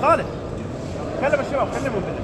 خالد كلم الشباب كلمهم بالله.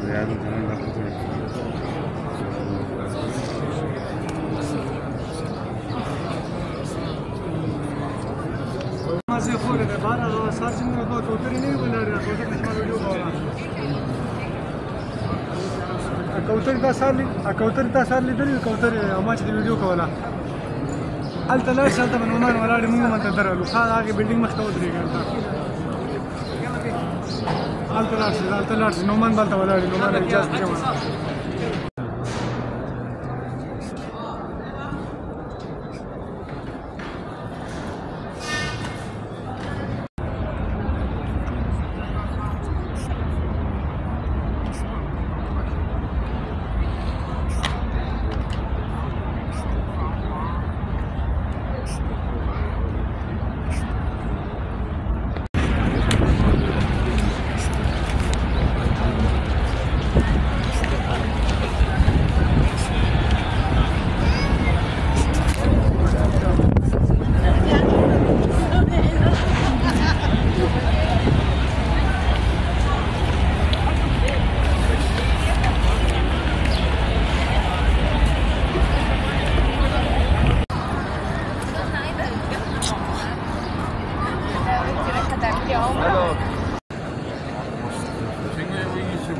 زيادة كمان ده خطير. مازی خوره ده بارا سارچین رو دو کوتری نه ولاره کوتری نشما ویدیو کولا کوتری دا سار لیدلی کوتری اما چې ویډیو کولا الته لاړ شالته من عمان ولاړ موږ مونږ ته درلو هغه بلډینګ مخ ته ودرېږه الته لاړ نو مان دلته ولاړ نو مان اجازه کړم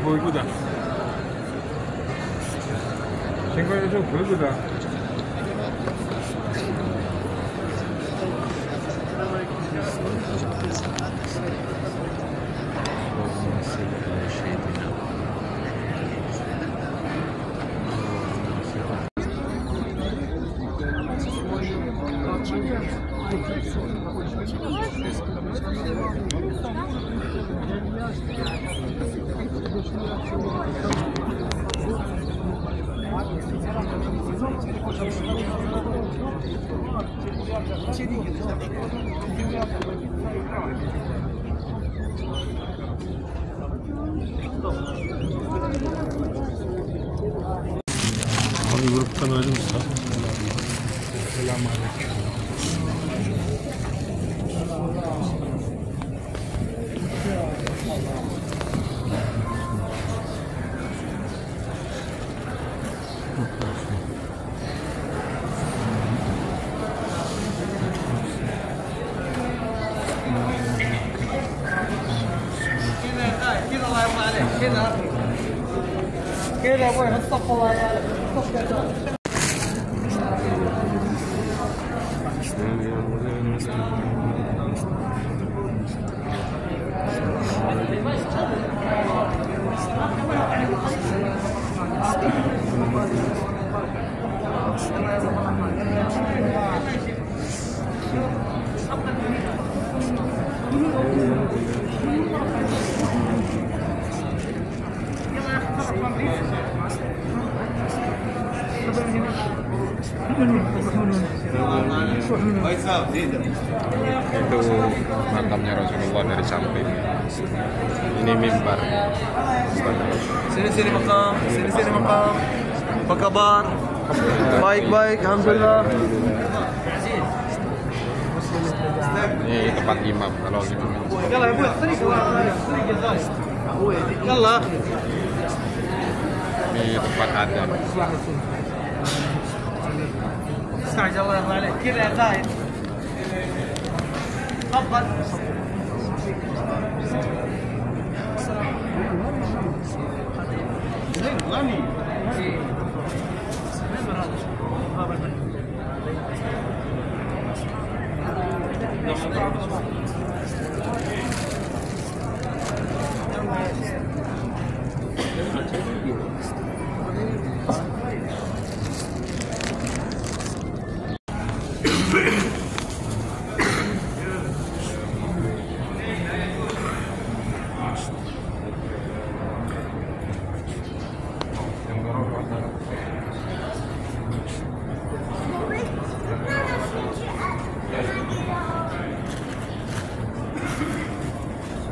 보이구다. 생각이 좀 보이구다. Abi gruptan ayrılmışlar. Selamünaleyküm. كده يا ابوي الصف الله Itu makamnya Rasulullah dari samping. Ini mimbar. Sini makam, sini makam. Apa kabar? Baik, alhamdulillah. Ini tempat imam kalau imam. يلا يا ابوي الطريق يلا Ini tempat adat. استعجل الله يرضى عليك كذا يا زايد تفضل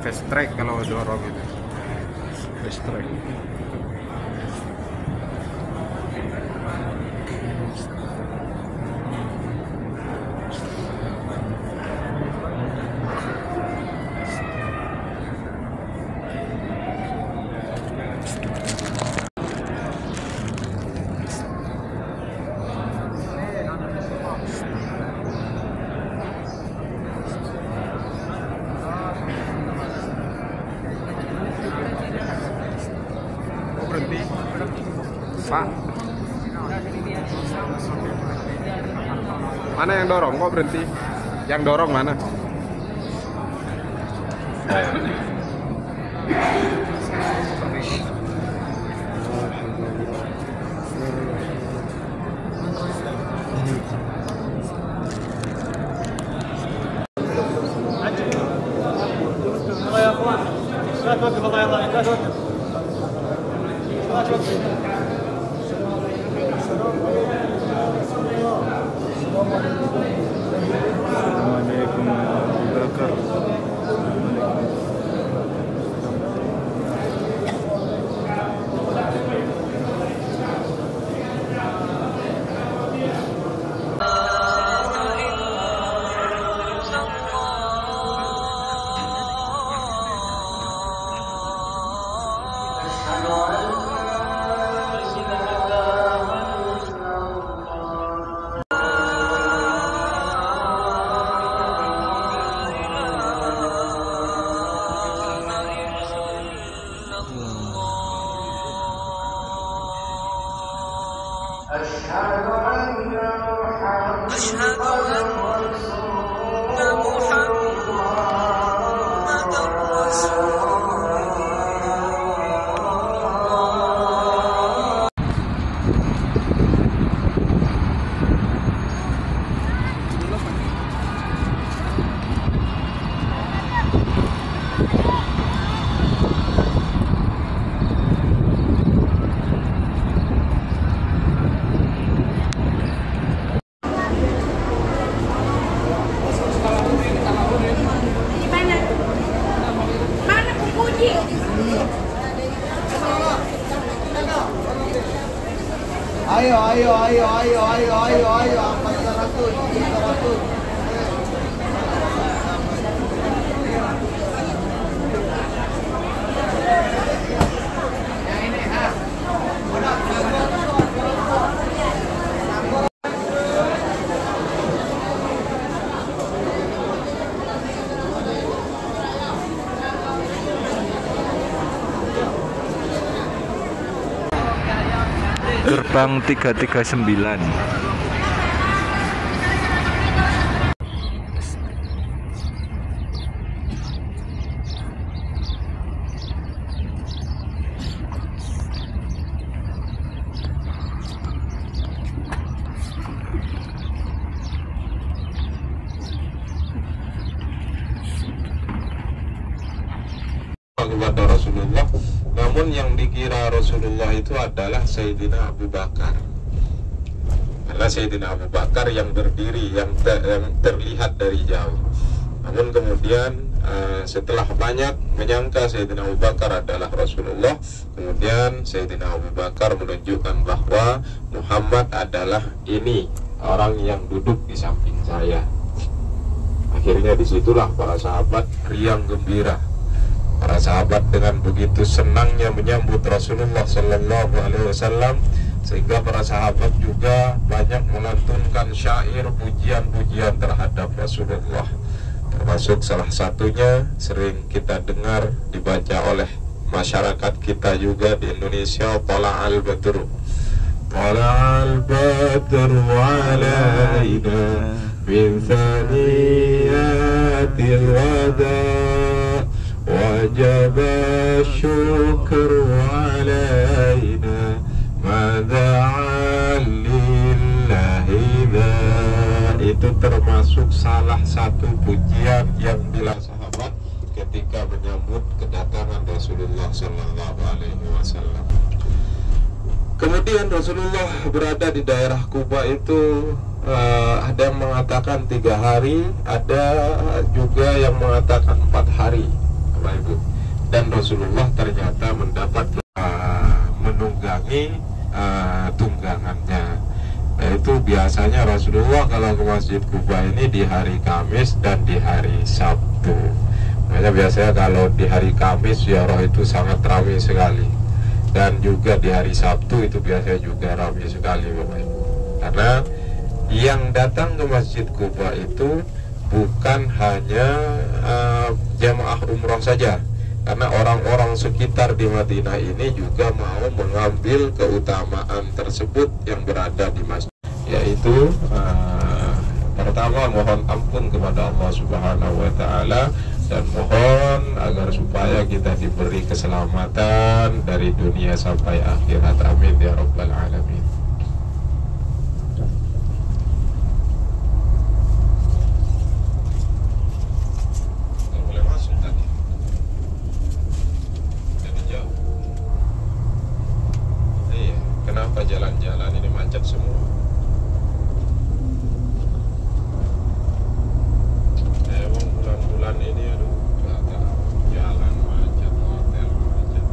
Fast track kalau dorong itu. Fast track. Mana yang dorong? Kok berhenti? Yang dorong mana? يا اخوان لا توقف الله يرضى عليك لا توقف لا توقف السلام عليكم ورحمة الله وبركاته. Ayo, 400. Gerbang 339. Kepada Rasulullah, namun yang dikira Rasulullah itu adalah Sayyidina Abu Bakar. Karena Sayyidina Abu Bakar yang berdiri, yang terlihat dari jauh. Namun kemudian setelah banyak menyangka Sayyidina Abu Bakar adalah Rasulullah, kemudian Sayyidina Abu Bakar menunjukkan bahwa Muhammad adalah ini orang yang duduk di samping saya. Akhirnya disitulah para sahabat riang gembira. Para sahabat dengan begitu senangnya menyambut Rasulullah Sallallahu Alaihi Wasallam, sehingga para sahabat juga banyak melantunkan syair pujian-pujian terhadap Rasulullah. Termasuk salah satunya sering kita dengar dibaca oleh masyarakat kita juga di Indonesia, Tala'al Badru. Tala'al Badru alaina min thaniyatil wada' wajib syukur alaina mada'an lillahi dha. Itu termasuk salah satu pujian yang dilakukan sahabat ketika menyambut kedatangan Rasulullah Sallallahu Alaihi Wasallam. Kemudian Rasulullah berada di daerah Kuba itu ada yang mengatakan 3 hari, ada juga yang mengatakan 4 hari. Ibu. Dan Rasulullah ternyata mendapat menunggangi tunggangannya. Yaitu biasanya Rasulullah kalau ke Masjid Kuba ini di hari Kamis dan di hari Sabtu. Makanya biasanya kalau di hari Kamis ziarah itu sangat ramai sekali. Dan juga di hari Sabtu itu biasanya juga ramai sekali Bapak Ibu. Karena yang datang ke Masjid Kuba itu bukan hanya jamaah umroh saja, karena orang-orang sekitar di Madinah ini juga mau mengambil keutamaan tersebut yang berada di masjid, yaitu Pertama, mohon ampun kepada Allah Subhanahu wa Ta'ala, dan mohon agar supaya kita diberi keselamatan dari dunia sampai akhirat. Amin ya rabbal alamin. Boleh masuk tadi. Jadi jauh. Iya, kenapa jalan-jalan ini macet semua? Bulan ini aduh, jalan macet, hotel macet.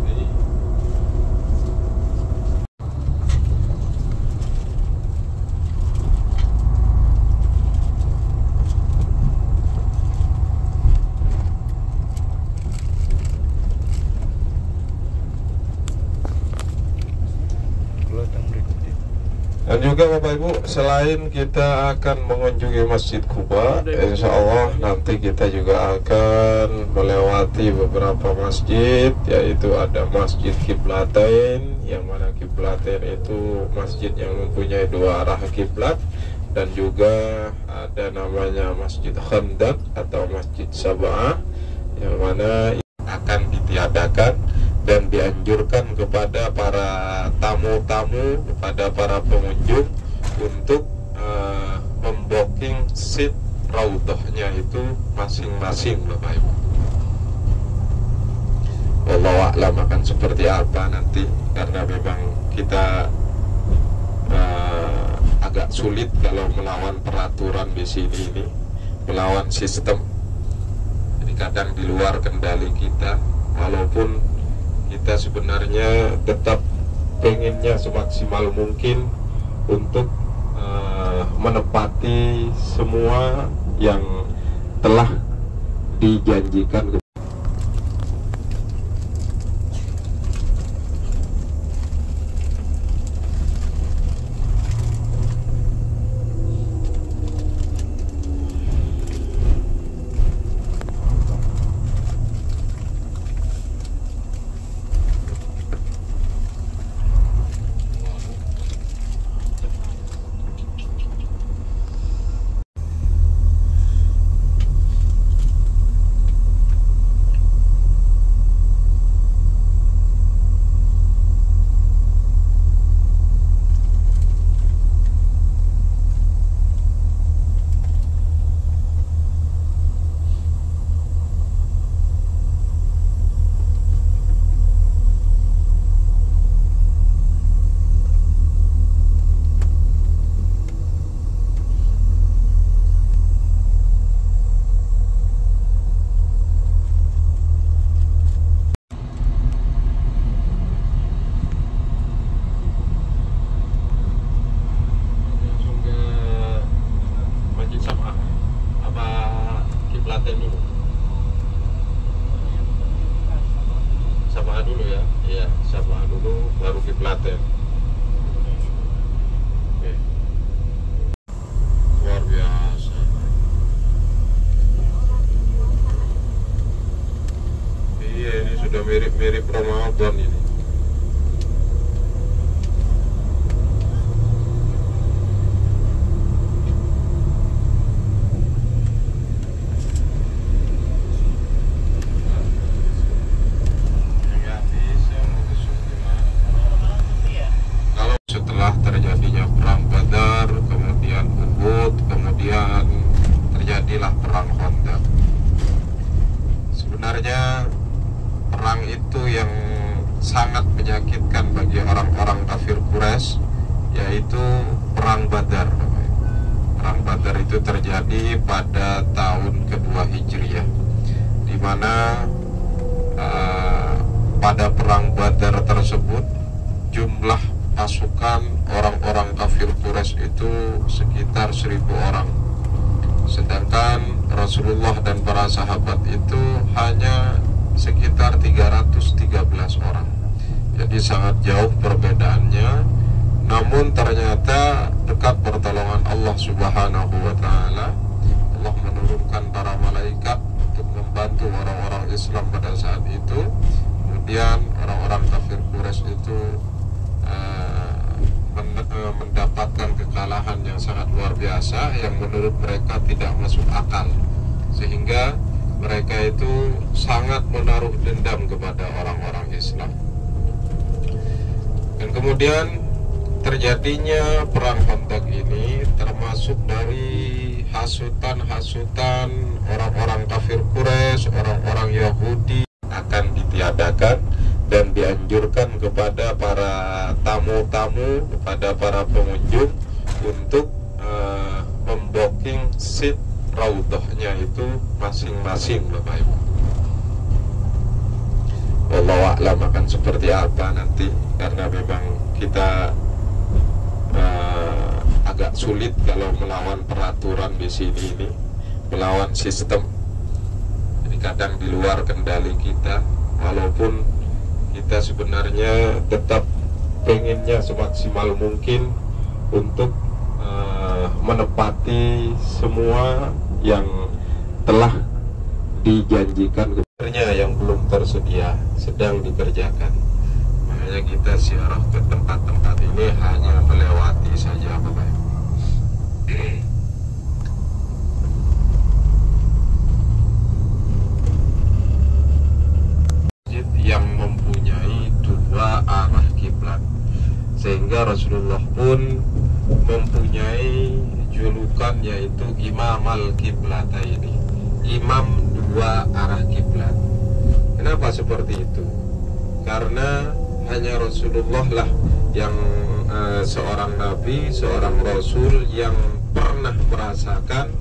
Dan juga Bapak Ibu, selain kita akan mengunjungi Masjid Quba, insya Allah nanti kita juga akan melewati beberapa masjid, yaitu ada Masjid Qiblatain, yang mana Qiblatain itu masjid yang mempunyai dua arah kiblat, dan juga ada namanya Masjid Khandaq atau Masjid Sab'ah, yang mana akan ditiadakan dan dianjurkan kepada para tamu-tamu, kepada para pengunjung untuk membooking seat raudhahnya itu masing-masing, Bapak Ibu. Wallahu a'lam akan seperti apa nanti, karena memang kita agak sulit kalau melawan peraturan di sini ini, melawan sistem. Jadi kadang di luar kendali kita, walaupun kita sebenarnya tetap pengennya semaksimal mungkin untuk menepati semua yang telah dijanjikan. Mirip Ramadan ini. Kalau setelah terjadinya perang Badar, kemudian Uhud, kemudian terjadilah perang Khandaq. Sebenarnya perang itu yang sangat menyakitkan bagi orang-orang kafir Quraisy, yaitu perang Badar. Perang Badar itu terjadi pada tahun kedua Hijriah, di mana pada perang Badar tersebut jumlah pasukan orang-orang kafir Quraisy itu sekitar 1000 orang, sedangkan Rasulullah dan para sahabat itu hanya sekitar 313 orang. Jadi sangat jauh perbedaannya. Namun ternyata dekat pertolongan Allah Subhanahu wa Ta'ala, Allah menurunkan para malaikat untuk membantu orang-orang Islam pada saat itu. Kemudian orang-orang kafir Quraisy itu mendapatkan kekalahan yang sangat luar biasa yang menurut mereka tidak masuk akal, sehingga mereka itu sangat menaruh dendam kepada orang-orang Islam. Dan kemudian terjadinya perang Khandaq ini termasuk dari hasutan-hasutan orang-orang kafir Quraisy, orang-orang Yahudi akan ditiadakan dan dianjurkan kepada para tamu-tamu, kepada para pengunjung untuk membooking seat raudhahnya itu masing-masing, Bapak Ibu. Wallahu a'lam akan seperti apa nanti, karena memang kita agak sulit kalau melawan peraturan di sini ini, melawan sistem. Jadi kadang di luar kendali kita, walaupun kita sebenarnya tetap pengennya semaksimal mungkin untuk menepati semua yang telah dijanjikan. Sebenarnya yang belum tersedia sedang dikerjakan. Makanya kita ziarah ke tempat-tempat ini hanya melewati saja, Bapak Ibu. Masjid yang mempunyai dua arah kiblat, sehingga Rasulullah pun mempunyai julukan yaitu Imam al-Qiblataini, imam dua arah kiblat. Kenapa seperti itu? Karena hanya Rasulullah lah yang seorang nabi, seorang rasul yang pernah merasakan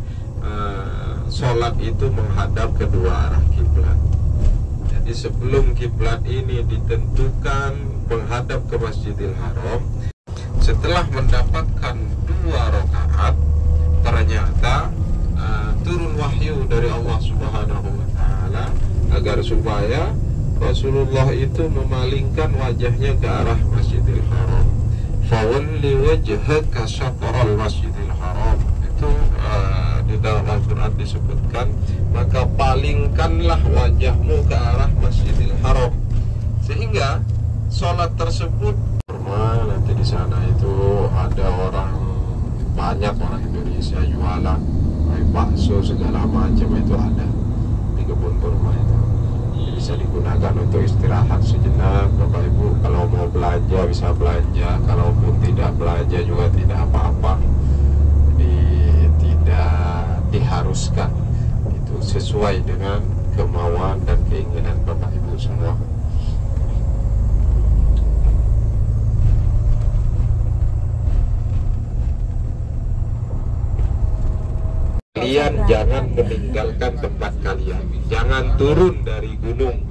sholat itu menghadap kedua arah kiblat. Jadi sebelum kiblat ini ditentukan menghadap ke Masjidil Haram, setelah mendapatkan 2 rakaat, ternyata turun wahyu dari Allah Subhanahu wa Ta'ala agar supaya Rasulullah itu memalingkan wajahnya ke arah Masjidil Haram. Fawalli wajhaka syatral Masjidil Haram. Itu di dalam Al-Quran disebutkan, maka palingkanlah wajahmu ke arah Masjidil Haram, sehingga sholat tersebut nanti di sana itu ada banyak orang Indonesia jualan bakso segala macam, itu ada di kebun kurma itu. Bisa digunakan untuk istirahat sejenak, Bapak Ibu. Kalau mau belanja bisa belanja, kalaupun tidak belanja juga tidak apa-apa. Jadi tidak diharuskan, itu sesuai dengan kemauan dan keinginan Bapak Ibu semua. Kalian jangan meninggalkan tempat kalian, jangan turun dari gunung.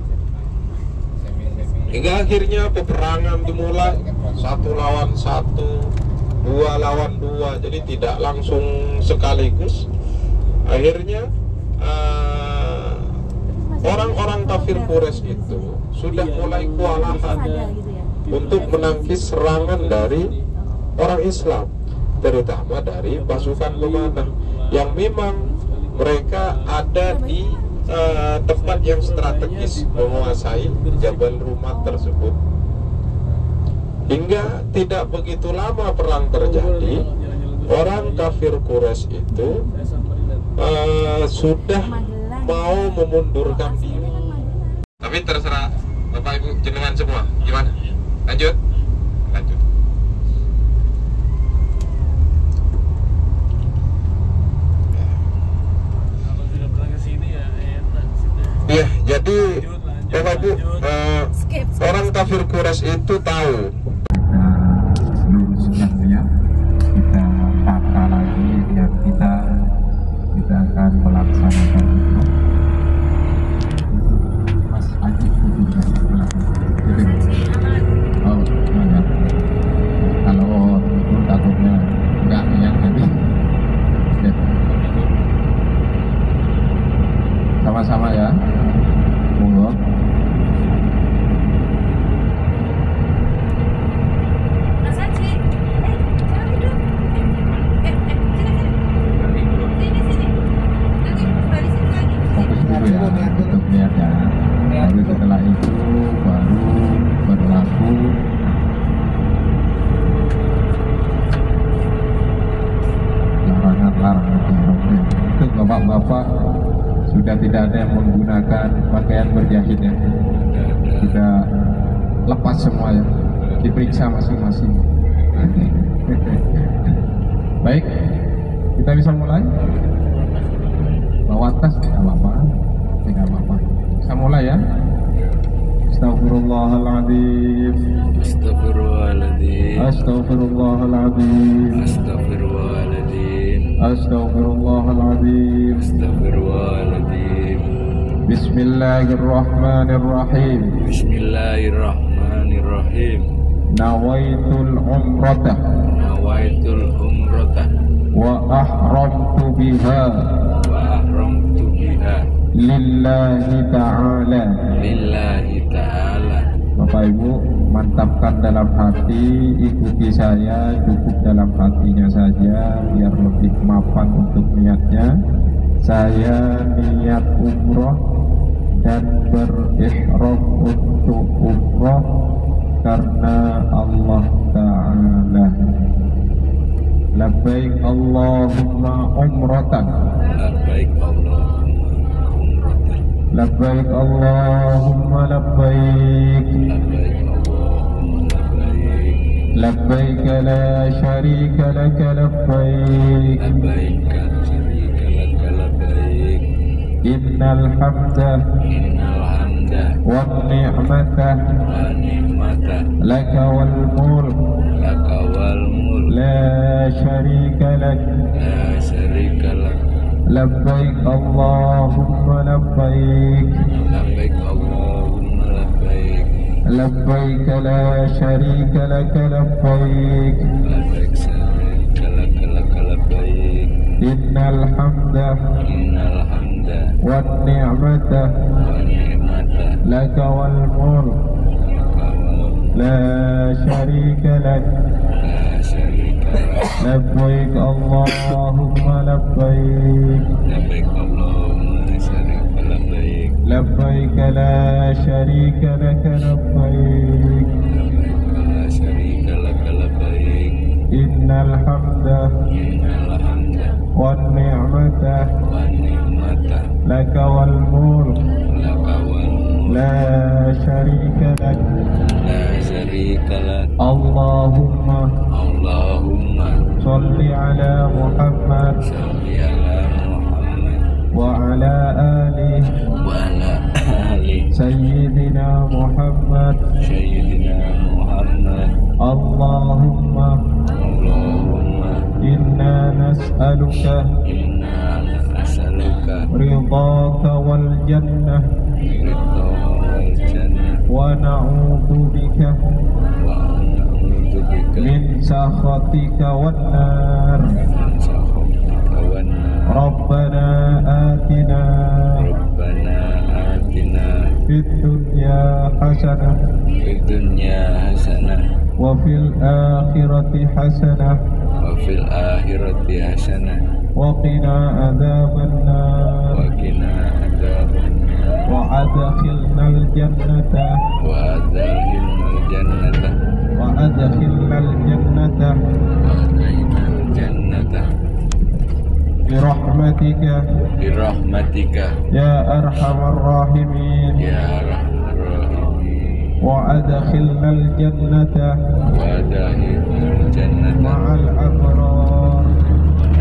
Hingga akhirnya peperangan dimulai, 1 lawan 1, 2 lawan 2, jadi tidak langsung sekaligus. Akhirnya orang-orang kafir Quraisy itu sudah mulai kewalahan untuk menangkis serangan dari orang Islam, terutama dari pasukan pemanah yang memang mereka ada di tempat yang strategis, menguasai Jabal Rumat tersebut. Hingga tidak begitu lama perang terjadi, orang kafir Quraisy itu sudah mau memundurkan diri. Tapi terserah Bapak Ibu jenengan semua, gimana? Lanjut? Lanjut. Ya, jadi Bapak Ibu, orang kafir Quraisy itu tahu seluruh kita tata lagi dan kita akan melaksanakan itu. Mas Ajib juga kalau itu takutnya enggak yang tadi sama-sama ya. Monggo. Mas Aji, jangan duduk. Sini. Nanti balik situ lagi. Fokus dulu ya untuk lihat ya. Baru setelah itu baru berlaku Sudah tidak ada yang menggunakan pakaian berjahit ya. Sudah lepas semua ya. Diperiksa masing-masing. Baik, kita bisa mulai. Bawa tas tidak apa-apa. Tidak apa-apa. Bisa mulai ya. Astagfirullahaladzim. Astagfirullahaladzim. Astagfirullahaladzim. Astagfirullahaladzim. Astagfirullahaladzim. Astagfirullahaladzim. Bismillahirrahmanirrahim. Bismillahirrahmanirrahim. Nawaitul umrata Nawaitul umrata wa ahramtu biha wa ahramtu biha lillahi ta'ala. lillahi ta'ala. Bapak Ibu, mantapkan dalam hati, ikuti saya, cukup dalam hatinya saja biar lebih mapan untuk niatnya. Saya niat umroh dan berihram untuk umroh karena Allah Ta'ala. Labbaik Allahumma umratan. Labbaik Allahumma umratan. Labbaik Allahumma labbaik. Labbaik Allahumma labbaik. Labbaik la syarika laka labbaik. Labbaik la syarika laka labbaik. Innal hamda Innal hamda wan ni'mata wa ni'mata laka wal mulk laka wal mulk la syarika lak. la syarika lak. Labbaik Allahumma labbaik. Labbaik Allahumma labbaik. Labbaik la syarika laka labbaik. Labbaik syarika laka laka labbaik. Innal hamda Innal hamda wan ni'mata wa ni'mata laka wal mulk laka wal mulk la syarika lak. la syarika lak. Labbaik Allahumma labbaik. Labbaik Allahumma syarika labbaik. Labbaik la syarika laka labbaik. Labbaik la syarika laka labbaik. Innal hamda Innal hamda wan ni'mata wa ni'mata laka wal mulk laka wal mulk la syarika lak. la syarika lak. Allahumma Allahumma salli ala Muhammad shalli ala Muhammad wa ala ali wa ala ali Sayyidina Muhammad. Sayyidina Muhammad. Allahumma Allahumma inna nas'aluka inna nas'aluka ridhaka wal jannah ridha wal jannah wa na'udzu bika wa na'udzu bika min sakhatika wan nar. min sakhatika wan nar. Rabbana atina Rabbana atina fid dunya hasanah fid dunya hasanah wa fil akhirati hasanah wa fil akhirati hasanah wa qina adzaban nar. wa qina adzabannar Wa adkhilnal jannata wa adkhilnal jannata wa adkhilnal jannata wa adkhilnal jannata bi rahmatika bi rahmatika ya arhamar rahimin. ya arhamar rahimin. Wa adkhilnal jannata wa adkhilnal jannata ma'al abrar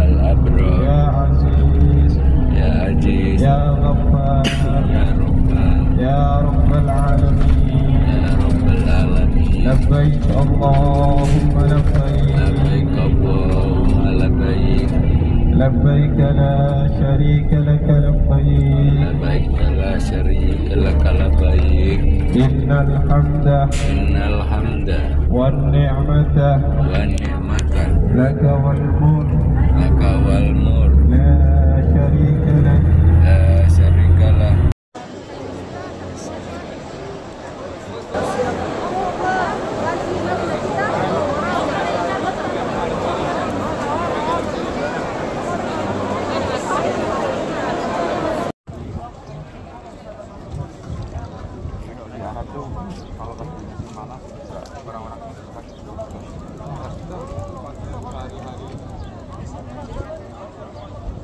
al abrar ya aziz ya aziz ya ghaffar ya rabbal ya rabbal alamin. ya rabbal alamin. Labbaik Allahumma labbaik. Labbaik Allahumma labbaik. Labbaik la syarika laka labbaik. Labbaik la syarika laka labbaik. Innal hamda Innal hamda wan ni'mata wa ni'mata laka wal mulk laka wal mulk la syarika lak. la syarika lak.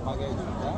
Pakai juga.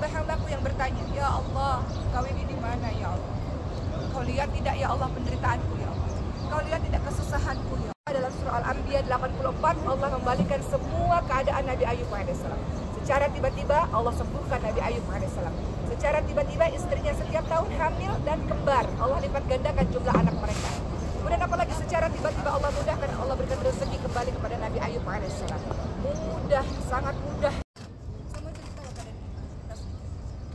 hamba-hambaku yang bertanya, ya Allah, kau ini di mana ya Allah? Kau lihat tidak ya Allah penderitaanku ya Allah? Kau lihat tidak kesusahanku ya Allah? Dalam surah Al-Anbiya 84 Allah membalikan semua keadaan Nabi Ayub AS. Secara tiba-tiba Allah sembuhkan Nabi Ayub AS. Secara tiba-tiba istrinya setiap tahun hamil dan kembar. Allah lipat gandakan jumlah anak mereka. Kemudian apalagi secara tiba-tiba Allah mudahkan, Allah berikan rezeki kembali kepada Nabi Ayub AS. Mudah, sangat mudah. Sama cerita pada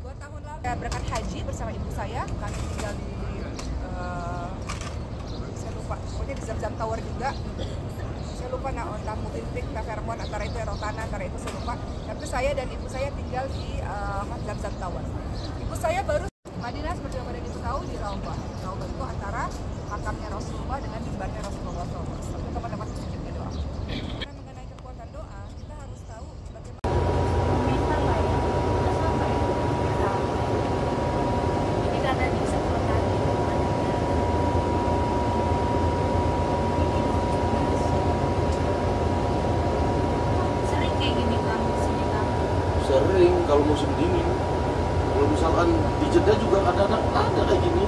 2 tahun lalu saya berangkat haji bersama ibu saya. Kami tinggal di saya lupa, pokoknya di Zamzam Tower juga. Saya lupa Tamu Intik, Fairmont, antara itu Erotana, antara itu saya lupa. Tapi saya dan ibu saya tinggal di Zamzam Tower. Ibu saya baru Madinah seperti yang pada kita tahu di Raubah. Raubah itu antara makamnya Rasulullah dengan mimbarnya Rasulullah SAW. Itu tempat-tempat sujudnya doa. Karena mengenai kekuatan doa, kita harus tahu bagaimana. Ini karena di sekolah tadi. Sering kayak gini kamu sini kamu. Sering kalau musim dingin. Kalau misalkan di Jeddah juga ada kayak gini.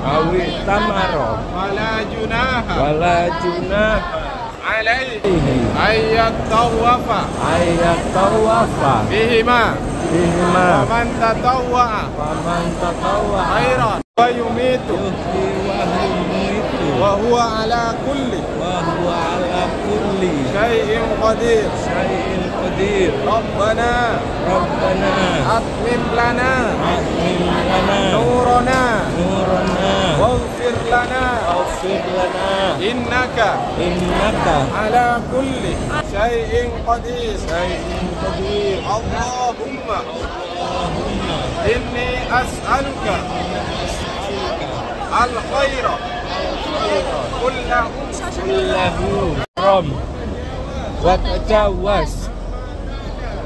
Awi tamaro wala junaha wala junaha alaihi ayat tawafa bihima man tatawwa khairan wa yumitu wa huwa ala kulli syai'in qadir Rabbana atmim lana nurana waghfir lana innaka ala kulli syai'in qadir Allahumma inni as'aluka al-khaira kullahu rom wa tajawaz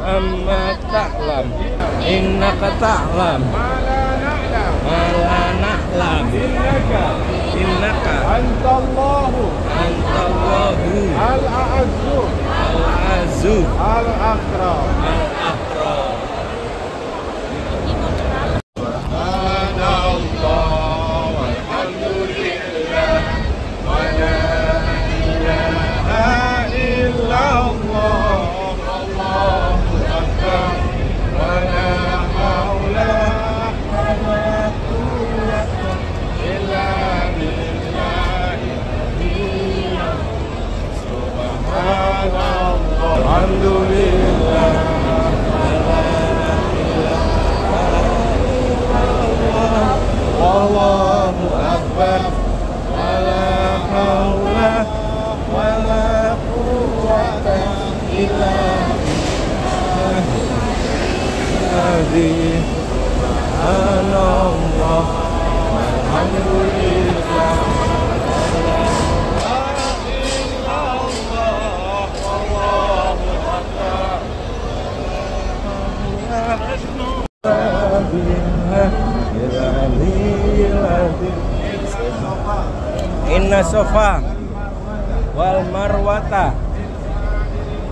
amma ta'lam innaka ta'lam ma la na'lam innaka antallahu al-a'azzu al-akram Allahu Akbar wala haula wala quwwata illa billah. Subhanallah Inna sofa wal marwata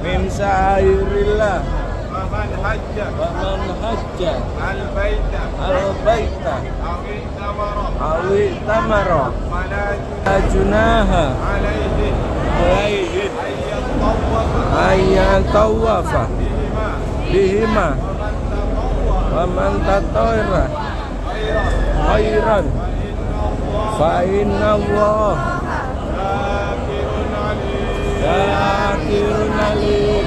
min sa'airillah wa man hajja al baita awi tamara la junaha alaihi ayyan tawafa bihima wa man tatawira khairan fa inna Allah syakirun alim.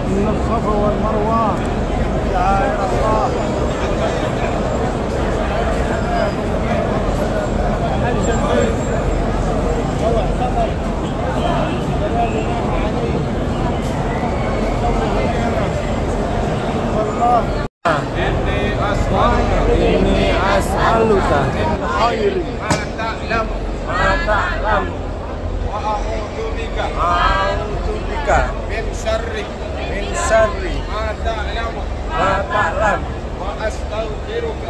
Inna as-safa wal marwa sya'air Allah. Ini as'aluka khairi ma ta'lam wa a'udzu bika min syarri ma ta'lam wa astaghfiruka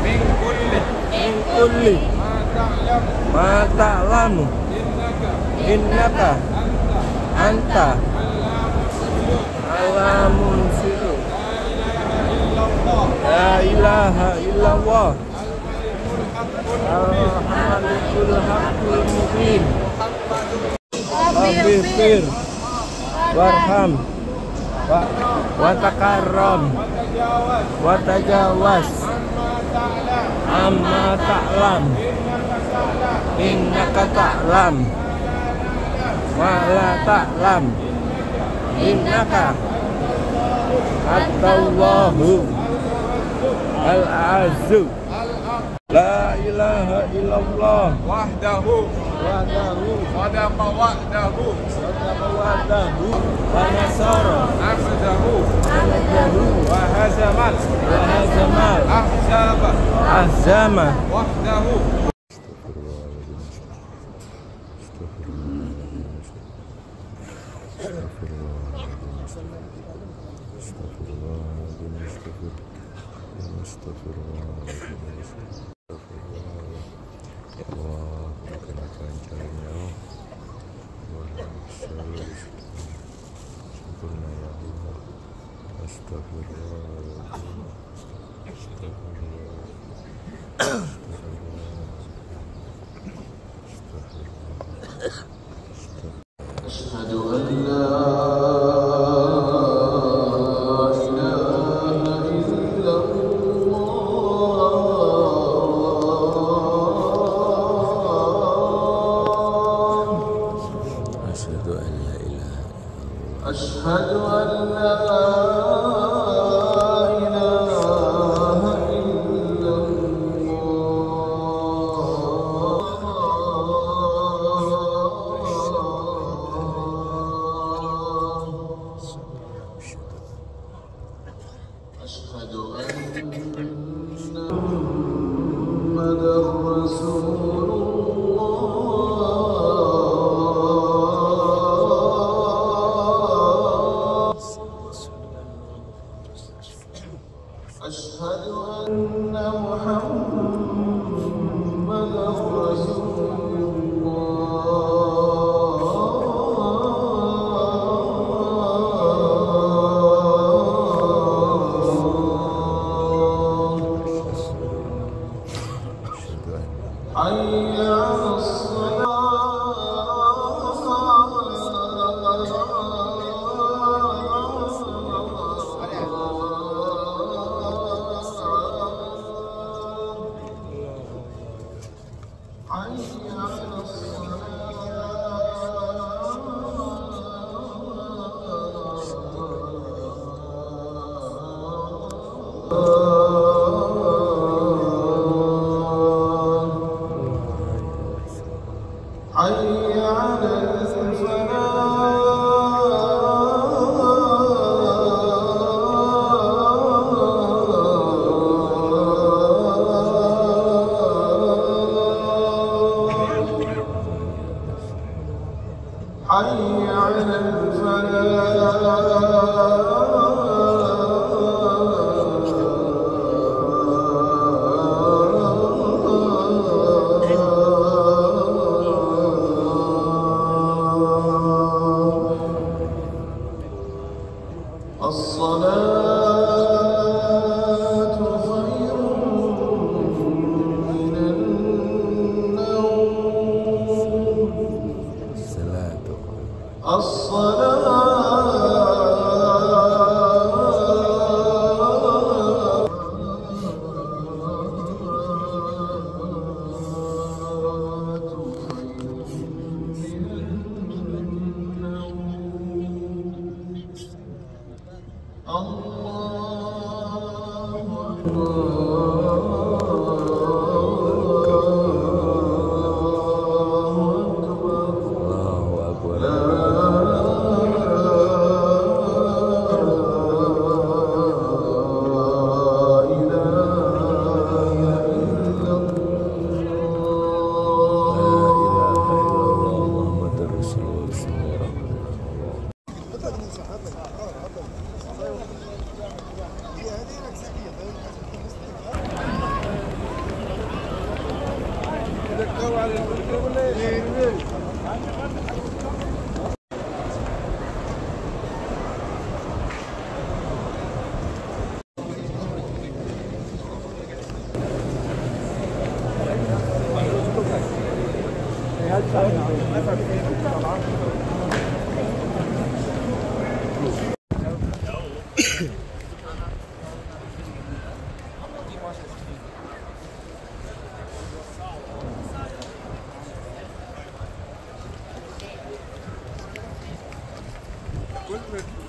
min kulli ma ta'lamu innaka anta alamun siru la ilaha illallah al-malikul haqqul mubin Rabbir warham wa takarram wa tajawaz amma ta'lam innaka ta'lam wa la ta'lam innaka Allahu al-azzu la ilaha illallah wahdahu sadaqa wa'dahu wa nasara abdahu wa hazamal ahzama wahdahu. حي على الصلاة خير من النوم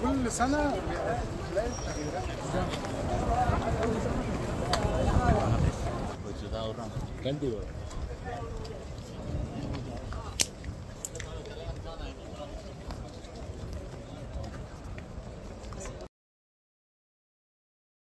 كل سنة تلاقي التغييرات.